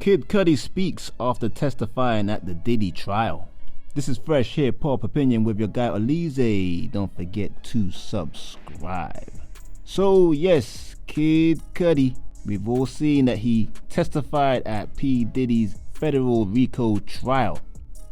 Kid Cudi speaks after testifying at the Diddy trial. This is Fresh Hip-Hop Opinion with your guy Olize. Don't forget to subscribe. So yes, Kid Cudi, we've all seen that he testified at P. Diddy's federal RICO trial,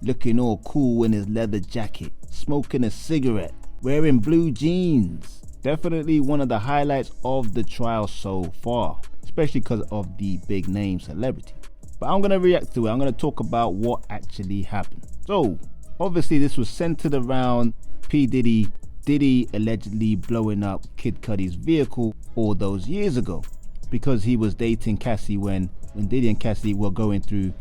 looking all cool in his leather jacket, smoking a cigarette, wearing blue jeans. Definitely one of the highlights of the trial so far, especially because of the big name celebrity. But I'm going to react to it. I'm going to talk about what actually happened. So obviously this was centered around P. Diddy allegedly blowing up Kid Cudi's vehicle all those years ago because he was dating Cassie when Diddy and Cassie were going through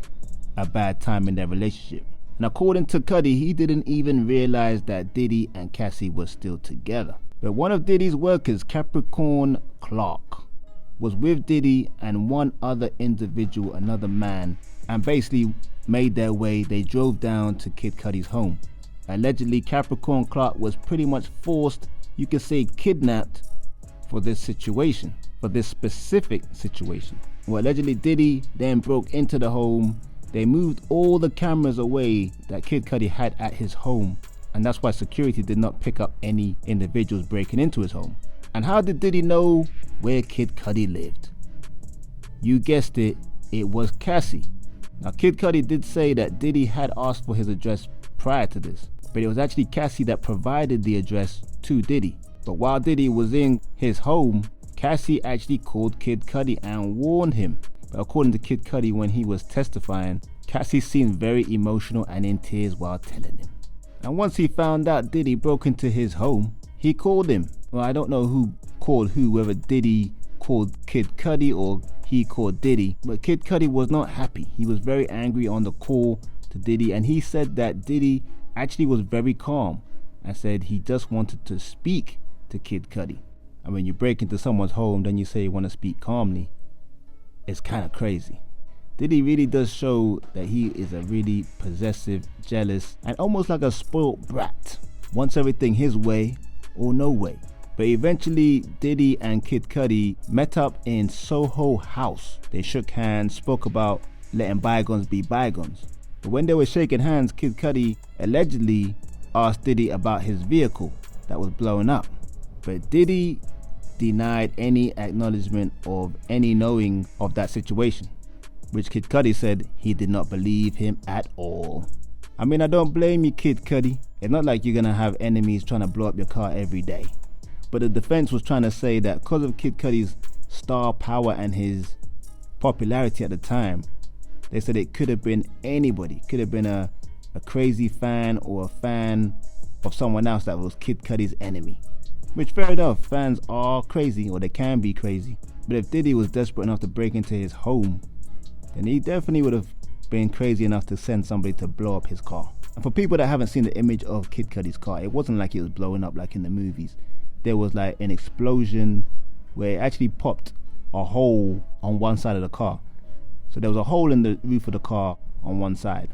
a bad time in their relationship. And according to Cudi, he didn't even realize that Diddy and Cassie were still together. But one of Diddy's workers, Capricorn Clark, was with Diddy and one other individual, another man, and basically made their way. They drove down to Kid Cudi's home. Allegedly, Capricorn Clark was pretty much forced, you could say kidnapped, for this situation, for this specific situation. Well, allegedly Diddy then broke into the home. They moved all the cameras away that Kid Cudi had at his home, and that's why security did not pick up any individuals breaking into his home. And how did Diddy know where Kid Cudi lived? You guessed it, it was Cassie. Now Kid Cudi did say that Diddy had asked for his address prior to this, but it was actually Cassie that provided the address to Diddy. But while Diddy was in his home, Cassie actually called Kid Cudi and warned him. But according to Kid Cudi, when he was testifying, Cassie seemed very emotional and in tears while telling him. And once he found out Diddy broke into his home, he called him. Well, I don't know who called who, whether Diddy called Kid Cudi or he called Diddy, but Kid Cudi was not happy. He was very angry on the call to Diddy, and he said that Diddy actually was very calm and said he just wanted to speak to Kid Cudi. And when you break into someone's home, then you say you want to speak calmly. It's kind of crazy. Diddy really does show that he is a really possessive, jealous, and almost like a spoiled brat. Wants everything his way or no way. But eventually Diddy and Kid Cudi met up in Soho House. They shook hands, spoke about letting bygones be bygones. But when they were shaking hands, Kid Cudi allegedly asked Diddy about his vehicle that was blowing up. But Diddy denied any acknowledgement of any knowing of that situation, which Kid Cudi said he did not believe him at all. I mean, I don't blame you, Kid Cudi. It's not like you're gonna have enemies trying to blow up your car every day. But the defense was trying to say that because of Kid Cudi's star power and his popularity at the time, they said it could have been anybody. Could have been a crazy fan or a fan of someone else that was Kid Cudi's enemy. Which, fair enough, fans are crazy, or they can be crazy. But if Diddy was desperate enough to break into his home, then he definitely would have been crazy enough to send somebody to blow up his car. And for people that haven't seen the image of Kid Cudi's car, it wasn't like it was blowing up like in the movies. There was like an explosion where it actually popped a hole on one side of the car. So there was a hole in the roof of the car on one side.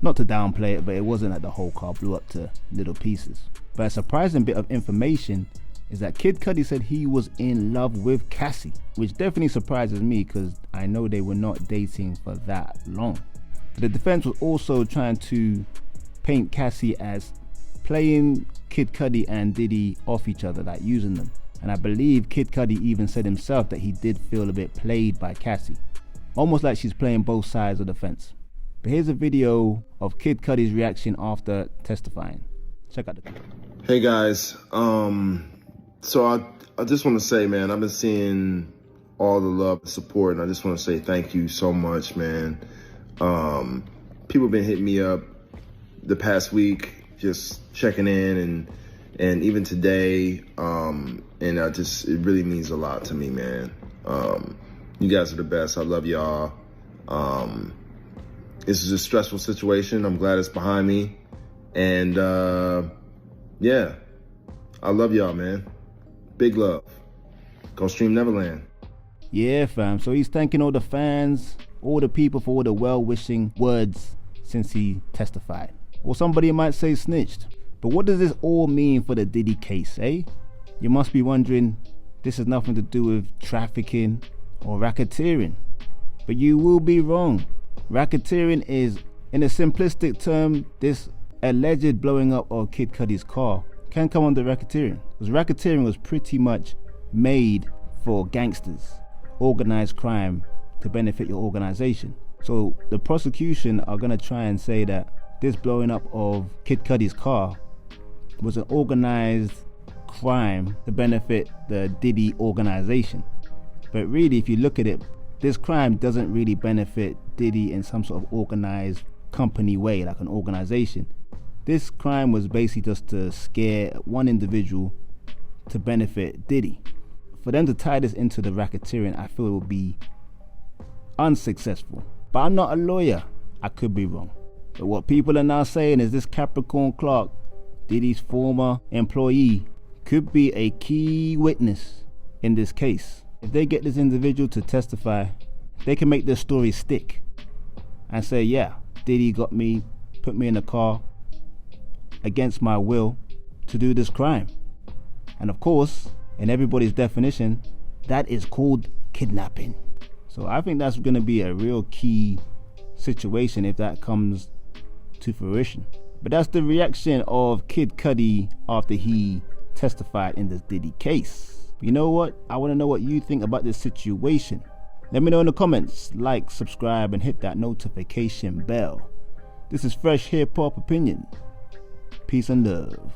Not to downplay it, but it wasn't like the whole car blew up to little pieces. But a surprising bit of information is that Kid Cudi said he was in love with Cassie, which definitely surprises me because I know they were not dating for that long. But the defense was also trying to paint Cassie as playing Kid Cudi and Diddy off each other, like using them. And I believe Kid Cudi even said himself that he did feel a bit played by Cassie, almost like she's playing both sides of the fence. But here's a video of Kid Cudi's reaction after testifying. Check out the video. Hey guys, so I just want to say, man, I've been seeing all the love and support, and I just want to say thank you so much, man. People have been hitting me up the past week, just checking in, and even today, and it really means a lot to me, man. You guys are the best. I love y'all. This is a stressful situation. I'm glad it's behind me, and yeah, I love y'all, man. Big love. Go stream Neverland. Yeah, fam. So he's thanking all the fans, all the people for all the well-wishing words since he testified. Or somebody might say snitched. But what does this all mean for the Diddy case, eh? You must be wondering, this has nothing to do with trafficking or racketeering. But you will be wrong. Racketeering is, in a simplistic term, this alleged blowing up of Kid Cudi's car can come under racketeering, because racketeering was pretty much made for gangsters, organized crime, to benefit your organization. So the prosecution are going to try and say that this blowing up of Kid Cudi's car was an organized crime to benefit the Diddy organization. But really, if you look at it, this crime doesn't really benefit Diddy in some sort of organized company way, like an organization. This crime was basically just to scare one individual to benefit Diddy. For them to tie this into the racketeering, I feel it would be unsuccessful. But I'm not a lawyer, I could be wrong. But what people are now saying is this Capricorn Clark, Diddy's former employee, could be a key witness in this case. If they get this individual to testify, they can make their story stick and say, yeah, Diddy got me, put me in a car against my will to do this crime. And of course, in everybody's definition, that is called kidnapping. So I think that's going to be a real key situation if that comes to fruition. But that's the reaction of Kid Cudi after he testified in this Diddy case. You know what? I want to know what you think about this situation. Let me know in the comments. Like, subscribe, and hit that notification bell. This is Fresh Hip Hop Opinion. Peace and love.